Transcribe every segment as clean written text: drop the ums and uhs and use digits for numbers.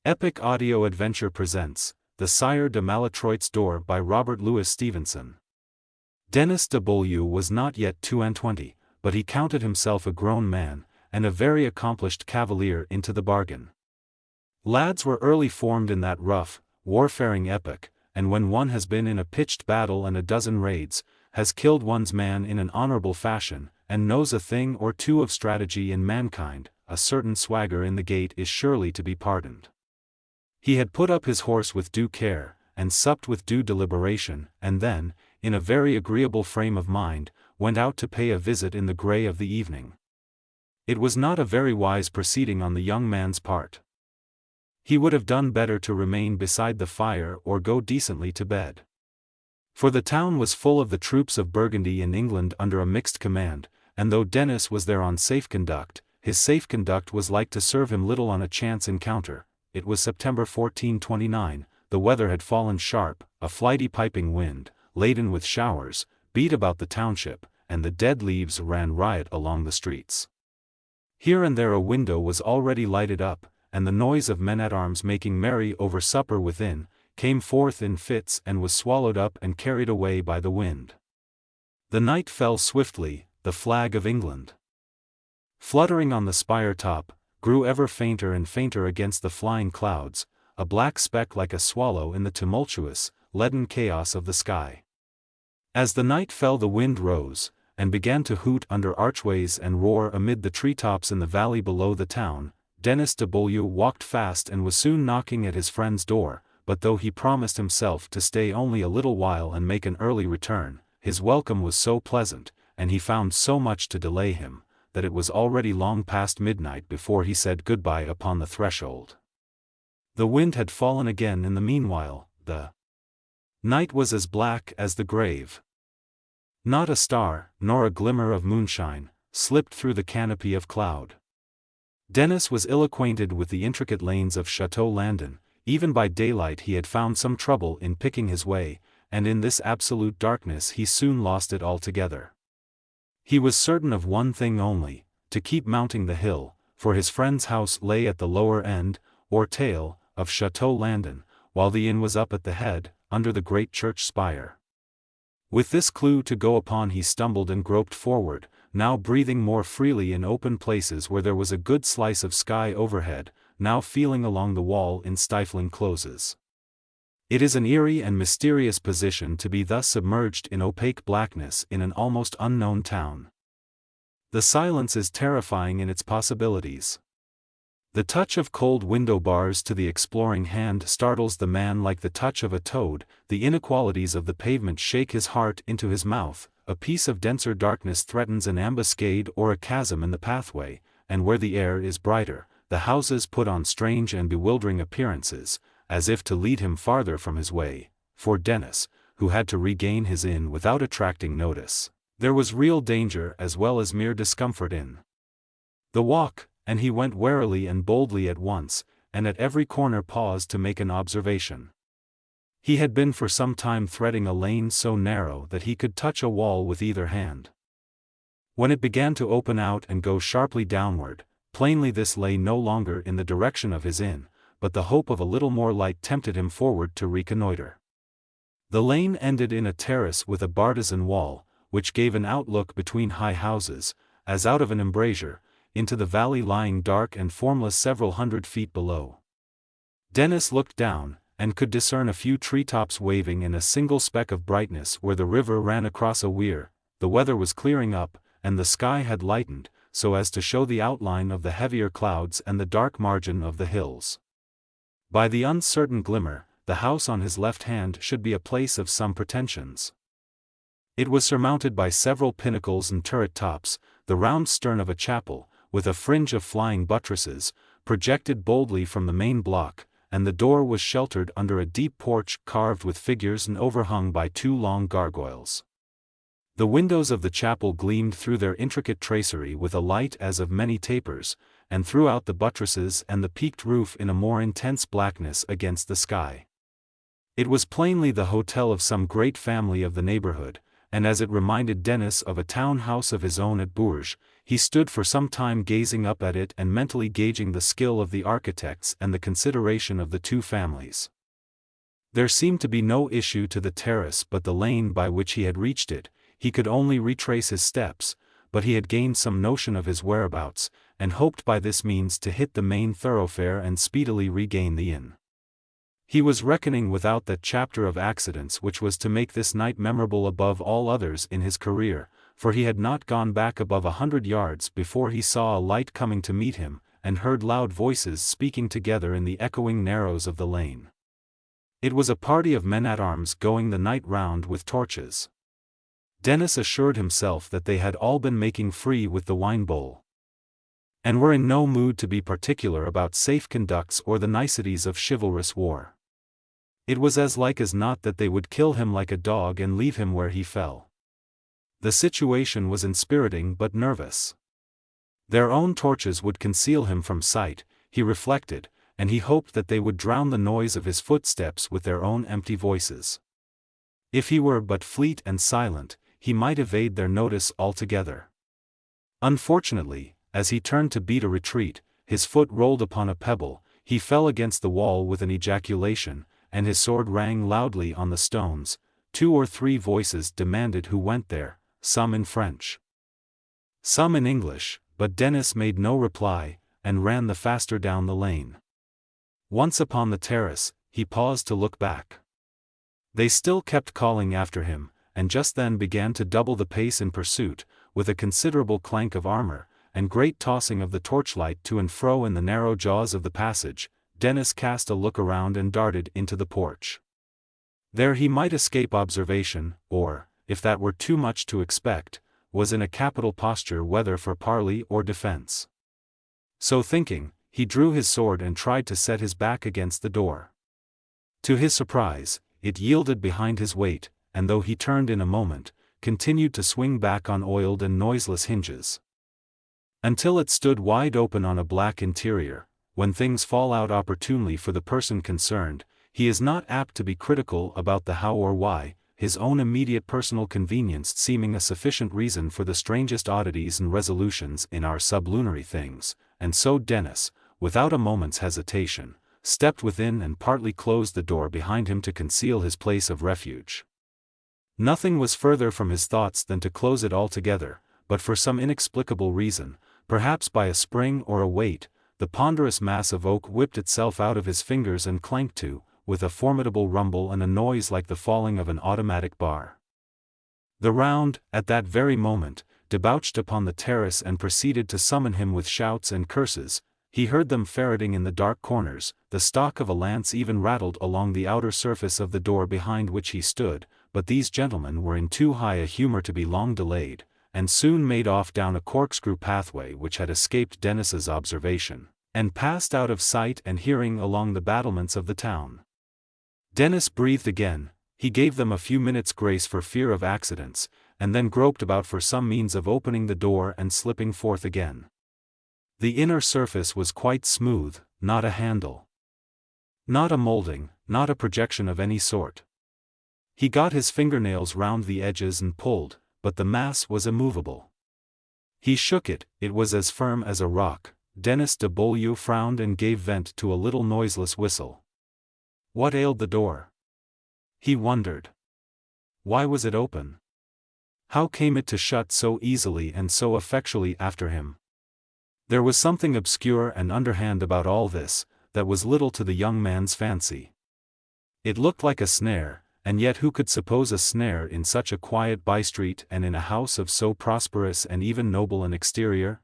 Epic Audio Adventure presents The Sire de Malétroit's Door by Robert Louis Stevenson. Denis de Beaulieu was not yet 22, but he counted himself a grown man, and a very accomplished cavalier into the bargain. Lads were early formed in that rough, warfaring epoch, and when one has been in a pitched battle and a dozen raids, has killed one's man in an honorable fashion, and knows a thing or two of strategy in mankind, a certain swagger in the gait is surely to be pardoned. He had put up his horse with due care, and supped with due deliberation, and then, in a very agreeable frame of mind, went out to pay a visit in the grey of the evening. It was not a very wise proceeding on the young man's part. He would have done better to remain beside the fire or go decently to bed. For the town was full of the troops of Burgundy in England under a mixed command, and though Denis was there on safe conduct, his safe conduct was like to serve him little on a chance encounter. It was September 1429, the weather had fallen sharp, a flighty piping wind, laden with showers, beat about the township, and the dead leaves ran riot along the streets. Here and there a window was already lighted up, and the noise of men-at-arms making merry over supper within, came forth in fits and was swallowed up and carried away by the wind. The night fell swiftly, the flag of England, fluttering on the spire top, grew ever fainter and fainter against the flying clouds, a black speck like a swallow in the tumultuous, leaden chaos of the sky. As the night fell the wind rose, and began to hoot under archways and roar amid the treetops in the valley below the town. Denis de Beaulieu walked fast and was soon knocking at his friend's door, but though he promised himself to stay only a little while and make an early return, his welcome was so pleasant, and he found so much to delay him, that it was already long past midnight before he said goodbye upon the threshold. The wind had fallen again in the meanwhile, the night was as black as the grave. Not a star, nor a glimmer of moonshine, slipped through the canopy of cloud. Denis was ill-acquainted with the intricate lanes of Chateau Landon. Even by daylight he had found some trouble in picking his way, and in this absolute darkness he soon lost it altogether. He was certain of one thing only, to keep mounting the hill, for his friend's house lay at the lower end, or tail, of Chateau Landon, while the inn was up at the head, under the great church spire. With this clue to go upon he stumbled and groped forward, now breathing more freely in open places where there was a good slice of sky overhead, now feeling along the wall in stifling closes. It is an eerie and mysterious position to be thus submerged in opaque blackness in an almost unknown town. The silence is terrifying in its possibilities. The touch of cold window bars to the exploring hand startles the man like the touch of a toad, the inequalities of the pavement shake his heart into his mouth, a piece of denser darkness threatens an ambuscade or a chasm in the pathway, and where the air is brighter, the houses put on strange and bewildering appearances, as if to lead him farther from his way. For Denis, who had to regain his inn without attracting notice, there was real danger as well as mere discomfort in the walk, and he went warily and boldly at once, and at every corner paused to make an observation. He had been for some time threading a lane so narrow that he could touch a wall with either hand. When it began to open out and go sharply downward, plainly this lay no longer in the direction of his inn, but the hope of a little more light tempted him forward to reconnoiter. The lane ended in a terrace with a bartizan wall, which gave an outlook between high houses, as out of an embrasure, into the valley lying dark and formless several hundred feet below. Denis looked down, and could discern a few treetops waving in a single speck of brightness where the river ran across a weir. The weather was clearing up, and the sky had lightened, so as to show the outline of the heavier clouds and the dark margin of the hills. By the uncertain glimmer, the house on his left hand should be a place of some pretensions. It was surmounted by several pinnacles and turret tops, the round stern of a chapel, with a fringe of flying buttresses, projected boldly from the main block, and the door was sheltered under a deep porch carved with figures and overhung by two long gargoyles. The windows of the chapel gleamed through their intricate tracery with a light as of many tapers, and threw out the buttresses and the peaked roof in a more intense blackness against the sky. It was plainly the hotel of some great family of the neighborhood, and as it reminded Dennis of a town house of his own at Bourges, he stood for some time gazing up at it and mentally gauging the skill of the architects and the consideration of the two families. There seemed to be no issue to the terrace but the lane by which he had reached it. He could only retrace his steps, but he had gained some notion of his whereabouts, and hoped by this means to hit the main thoroughfare and speedily regain the inn. He was reckoning without that chapter of accidents which was to make this night memorable above all others in his career, for he had not gone back above 100 yards before he saw a light coming to meet him, and heard loud voices speaking together in the echoing narrows of the lane. It was a party of men-at-arms going the night round with torches. Dennis assured himself that they had all been making free with the wine-bowl, and were in no mood to be particular about safe conducts or the niceties of chivalrous war. It was as like as not that they would kill him like a dog and leave him where he fell. The situation was inspiriting but nervous. Their own torches would conceal him from sight, he reflected, and he hoped that they would drown the noise of his footsteps with their own empty voices. If he were but fleet and silent, he might evade their notice altogether. Unfortunately, as he turned to beat a retreat, his foot rolled upon a pebble, he fell against the wall with an ejaculation, and his sword rang loudly on the stones. 2 or 3 voices demanded who went there, some in French, some in English, but Dennis made no reply, and ran the faster down the lane. Once upon the terrace, he paused to look back. They still kept calling after him, and just then began to double the pace in pursuit, with a considerable clank of armor, and great tossing of the torchlight to and fro in the narrow jaws of the passage. Dennis cast a look around and darted into the porch. There he might escape observation, or, if that were too much to expect, was in a capital posture whether for parley or defense. So thinking, he drew his sword and tried to set his back against the door. To his surprise, it yielded behind his weight, and though he turned in a moment, continued to swing back on oiled and noiseless hinges, until it stood wide open on a black interior. When things fall out opportunely for the person concerned, he is not apt to be critical about the how or why, his own immediate personal convenience seeming a sufficient reason for the strangest oddities and resolutions in our sublunary things, and so Dennis, without a moment's hesitation, stepped within and partly closed the door behind him to conceal his place of refuge. Nothing was further from his thoughts than to close it altogether, but for some inexplicable reason, perhaps by a spring or a weight, the ponderous mass of oak whipped itself out of his fingers and clanked to, with a formidable rumble and a noise like the falling of an automatic bar. The round, at that very moment, debouched upon the terrace and proceeded to summon him with shouts and curses. He heard them ferreting in the dark corners, the stock of a lance even rattled along the outer surface of the door behind which he stood, but these gentlemen were in too high a humor to be long delayed, and soon made off down a corkscrew pathway which had escaped Dennis's observation, and passed out of sight and hearing along the battlements of the town. Dennis breathed again. He gave them a few minutes' grace for fear of accidents, and then groped about for some means of opening the door and slipping forth again. The inner surface was quite smooth, not a handle, not a molding, not a projection of any sort. He got his fingernails round the edges and pulled, but the mass was immovable. He shook it, it was as firm as a rock. Dennis de Beaulieu frowned and gave vent to a little noiseless whistle. What ailed the door? He wondered. Why was it open? How came it to shut so easily and so effectually after him? There was something obscure and underhand about all this, that was little to the young man's fancy. It looked like a snare, and yet who could suppose a snare in such a quiet by-street and in a house of so prosperous and even noble an exterior?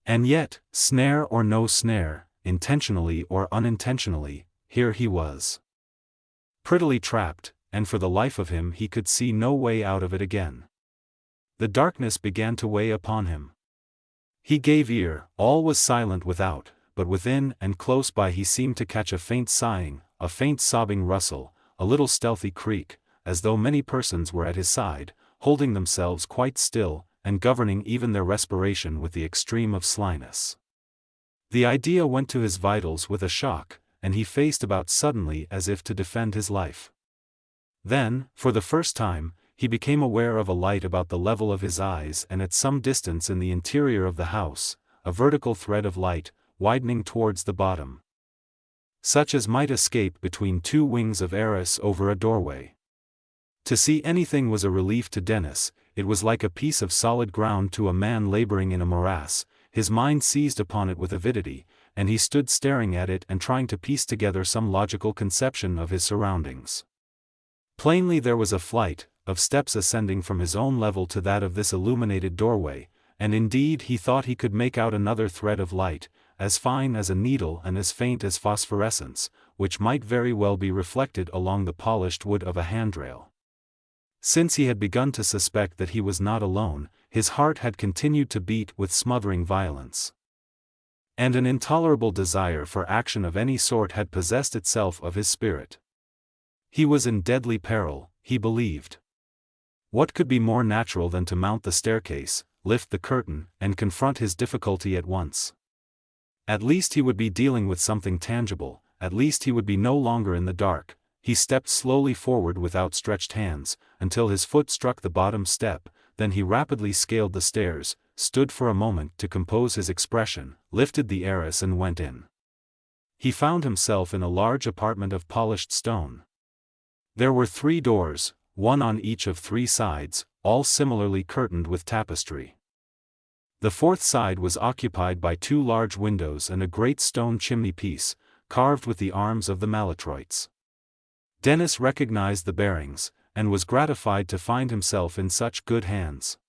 And yet, snare or no snare, intentionally or unintentionally, here he was, prettily trapped, and for the life of him he could see no way out of it again. The darkness began to weigh upon him. He gave ear, all was silent without, but within and close by he seemed to catch a faint sighing, a faint sobbing rustle, a little stealthy creak, as though many persons were at his side, holding themselves quite still, and governing even their respiration with the extreme of slyness. The idea went to his vitals with a shock, and he faced about suddenly as if to defend his life. Then, for the first time, he became aware of a light about the level of his eyes and at some distance in the interior of the house, a vertical thread of light, widening towards the bottom, such as might escape between two wings of Eris over a doorway. To see anything was a relief to Dennis. It was like a piece of solid ground to a man laboring in a morass. His mind seized upon it with avidity, and he stood staring at it and trying to piece together some logical conception of his surroundings. Plainly there was a flight of steps ascending from his own level to that of this illuminated doorway, and indeed he thought he could make out another thread of light, as fine as a needle and as faint as phosphorescence, which might very well be reflected along the polished wood of a handrail. Since he had begun to suspect that he was not alone, his heart had continued to beat with smothering violence. And an intolerable desire for action of any sort had possessed itself of his spirit. He was in deadly peril, he believed. What could be more natural than to mount the staircase, lift the curtain, and confront his difficulty at once? At least he would be dealing with something tangible, at least he would be no longer in the dark. He stepped slowly forward with outstretched hands, until his foot struck the bottom step, then he rapidly scaled the stairs, stood for a moment to compose his expression, lifted the arras and went in. He found himself in a large apartment of polished stone. There were 3 doors, one on each of 3 sides, all similarly curtained with tapestry. The 4th side was occupied by 2 large windows and a great stone chimney-piece, carved with the arms of the Malétroits. Dennis recognized the bearings, and was gratified to find himself in such good hands.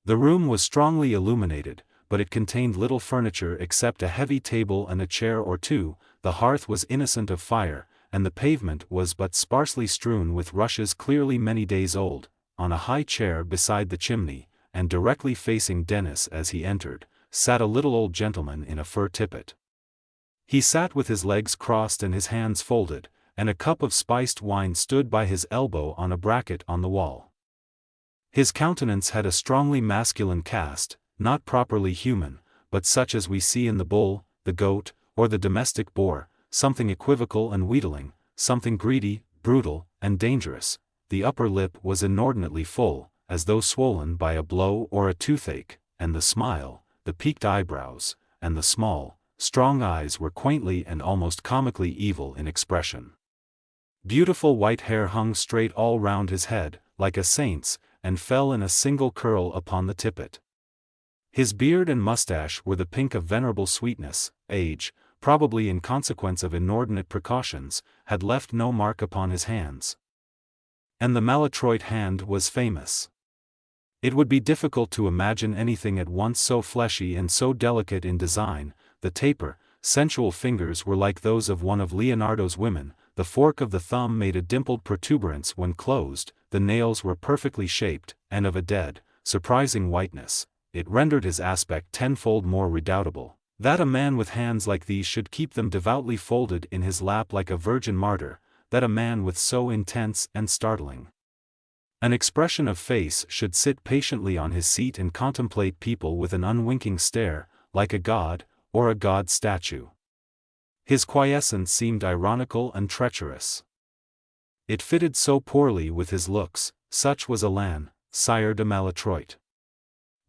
The room was strongly illuminated, but it contained little furniture except a heavy table and a chair or 2, the hearth was innocent of fire, and the pavement was but sparsely strewn with rushes clearly many days old. On a high chair beside the chimney, and directly facing Dennis as he entered, sat a little old gentleman in a fur tippet. He sat with his legs crossed and his hands folded, and a cup of spiced wine stood by his elbow on a bracket on the wall. His countenance had a strongly masculine cast, not properly human, but such as we see in the bull, the goat, or the domestic boar, something equivocal and wheedling, something greedy, brutal, and dangerous. The upper lip was inordinately full, as though swollen by a blow or a toothache, and the smile, the peaked eyebrows, and the small, strong eyes were quaintly and almost comically evil in expression. Beautiful white hair hung straight all round his head, like a saint's, and fell in a single curl upon the tippet. His beard and mustache were the pink of venerable sweetness. Age, probably in consequence of inordinate precautions, had left no mark upon his hands. And the Malétroit hand was famous. It would be difficult to imagine anything at once so fleshy and so delicate in design. The taper, sensual fingers were like those of one of Leonardo's women, the fork of the thumb made a dimpled protuberance when closed, the nails were perfectly shaped, and of a dead, surprising whiteness. It rendered his aspect tenfold more redoubtable, that a man with hands like these should keep them devoutly folded in his lap like a virgin martyr, that a man with so intense and startling an expression of face should sit patiently on his seat and contemplate people with an unwinking stare, like a god, or a god statue. His quiescence seemed ironical and treacherous. It fitted so poorly with his looks. Such was Alain, Sire de Malétroit.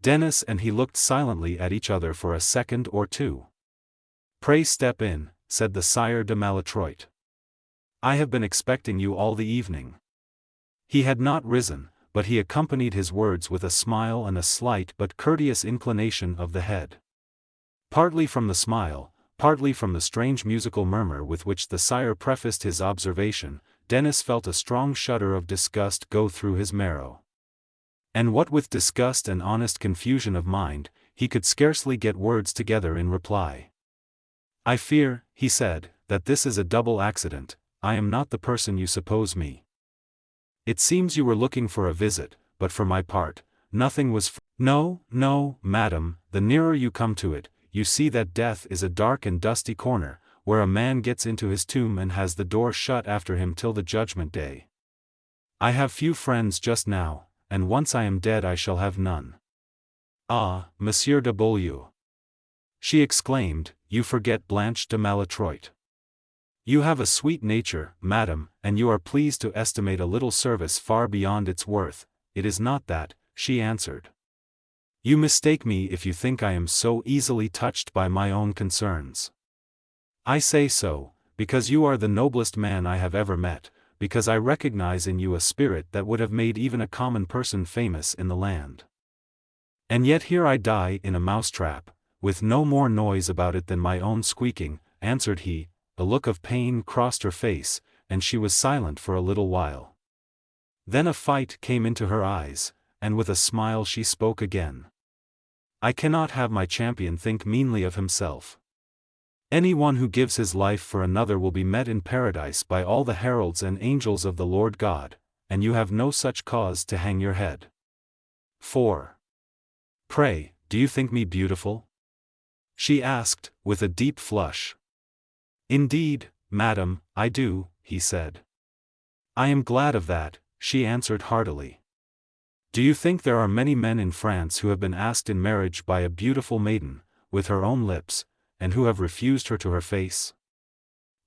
Dennis and he looked silently at each other for a second or 2. "Pray step in," said the Sire de Malétroit. "I have been expecting you all the evening." He had not risen, but he accompanied his words with a smile and a slight but courteous inclination of the head. Partly from the smile, partly from the strange musical murmur with which the sire prefaced his observation, Dennis felt a strong shudder of disgust go through his marrow. And what with disgust and honest confusion of mind, he could scarcely get words together in reply. "I fear," he said, "that this is a double accident. I am not the person you suppose me. It seems you were looking for a visit, but for my part, nothing was No, no, madam, the nearer you come to it, you see that death is a dark and dusty corner, where a man gets into his tomb and has the door shut after him till the judgment day. I have few friends just now, and once I am dead I shall have none." "Ah, Monsieur de Beaulieu," she exclaimed, "you forget Blanche de Malétroit." You have a sweet nature, madam, and you are pleased to estimate a little service far beyond its worth. It is not that, she answered. You mistake me if you think I am so easily touched by my own concerns. I say so, because you are the noblest man I have ever met, because I recognize in you a spirit that would have made even a common person famous in the land. And yet here I die in a mousetrap, with no more noise about it than my own squeaking, answered he. A look of pain crossed her face, and she was silent for a little while. Then a fight came into her eyes, and with a smile she spoke again. I cannot have my champion think meanly of himself. Any one who gives his life for another will be met in paradise by all the heralds and angels of the Lord God, and you have no such cause to hang your head. 4. Pray, do you think me beautiful? She asked, with a deep flush. Indeed, madam, I do, he said. I am glad of that, she answered heartily. Do you think there are many men in France who have been asked in marriage by a beautiful maiden, with her own lips, and who have refused her to her face?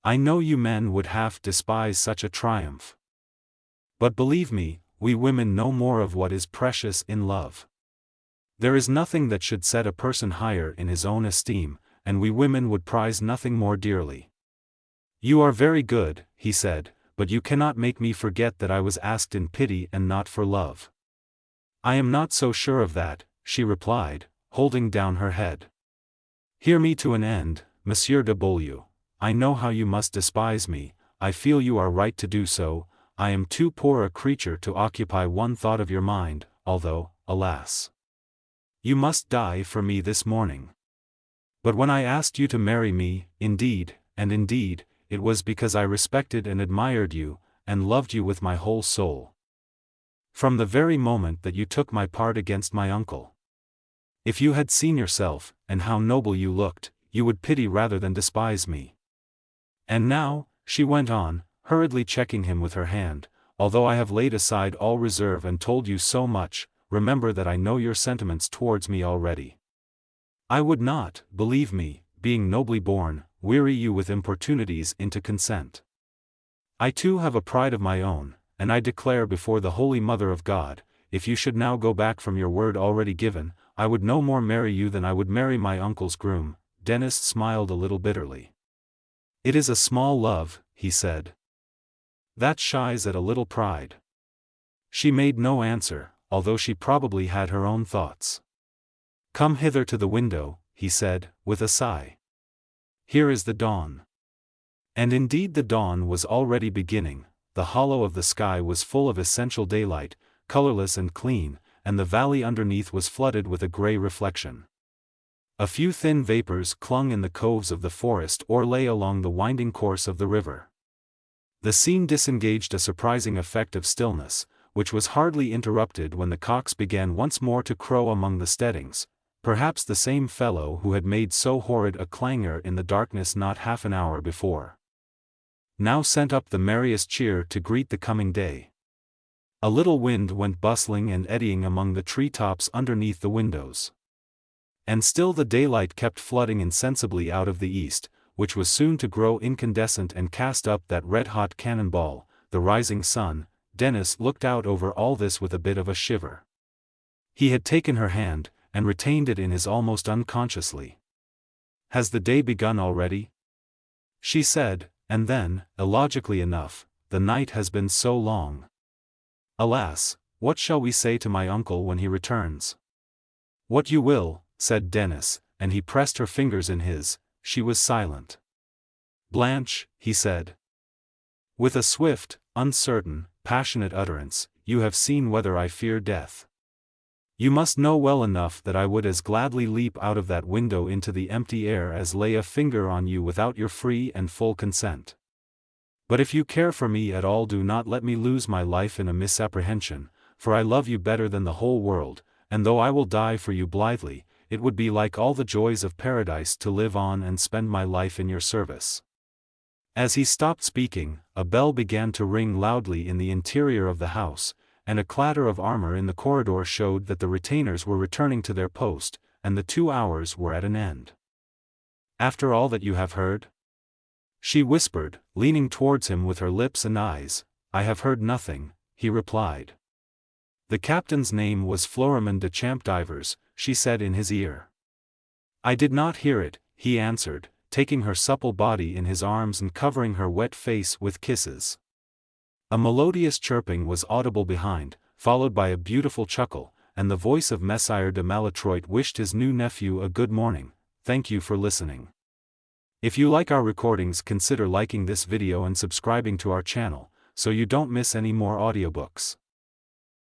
I know you men would half despise such a triumph. But believe me, we women know more of what is precious in love. There is nothing that should set a person higher in his own esteem, and we women would prize nothing more dearly. You are very good, he said, but you cannot make me forget that I was asked in pity and not for love. I am not so sure of that, she replied, holding down her head. Hear me to an end, Monsieur de Beaulieu. I know how you must despise me, I feel you are right to do so. I am too poor a creature to occupy one thought of your mind, although, alas, you must die for me this morning. But when I asked you to marry me, indeed, and indeed, it was because I respected and admired you, and loved you with my whole soul. From the very moment that you took my part against my uncle. If you had seen yourself, and how noble you looked, you would pity rather than despise me. And now, she went on, hurriedly checking him with her hand, although I have laid aside all reserve and told you so much, remember that I know your sentiments towards me already. I would not, believe me, being nobly born, weary you with importunities into consent. I too have a pride of my own, and I declare before the Holy Mother of God, if you should now go back from your word already given, I would no more marry you than I would marry my uncle's groom. Denis smiled a little bitterly. It is a small love, he said. That shies at a little pride. She made no answer, although she probably had her own thoughts. Come hither to the window, he said, with a sigh. Here is the dawn. And indeed the dawn was already beginning, the hollow of the sky was full of essential daylight, colorless and clean, and the valley underneath was flooded with a gray reflection. A few thin vapors clung in the coves of the forest or lay along the winding course of the river. The scene disengaged a surprising effect of stillness, which was hardly interrupted when the cocks began once more to crow among the steadings, perhaps the same fellow who had made so horrid a clangor in the darkness not half an hour before. Now sent up the merriest cheer to greet the coming day. A little wind went bustling and eddying among the tree-tops underneath the windows. And still the daylight kept flooding insensibly out of the east, which was soon to grow incandescent and cast up that red-hot cannonball, the rising sun. Denis looked out over all this with a bit of a shiver. He had taken her hand, and retained it in his almost unconsciously. Has the day begun already? She said, and then, illogically enough, the night has been so long. Alas, what shall we say to my uncle when he returns? What you will, said Denis, and he pressed her fingers in his. She was silent. Blanche, he said, with a swift, uncertain, passionate utterance, you have seen whether I fear death. You must know well enough that I would as gladly leap out of that window into the empty air as lay a finger on you without your free and full consent. But if you care for me at all, do not let me lose my life in a misapprehension, for I love you better than the whole world, and though I will die for you blithely, it would be like all the joys of paradise to live on and spend my life in your service. As he stopped speaking, a bell began to ring loudly in the interior of the house, and a clatter of armor in the corridor showed that the retainers were returning to their post, and the 2 hours were at an end. After all that you have heard? She whispered, leaning towards him with her lips and eyes. "I have heard nothing," he replied. "The captain's name was Florimond de Champdivers," she said in his ear. "I did not hear it," he answered, taking her supple body in his arms and covering her wet face with kisses. A melodious chirping was audible behind, followed by a beautiful chuckle, and the voice of Messire de Malétroit wished his new nephew a good morning. Thank you for listening. If you like our recordings, consider liking this video and subscribing to our channel, so you don't miss any more audiobooks.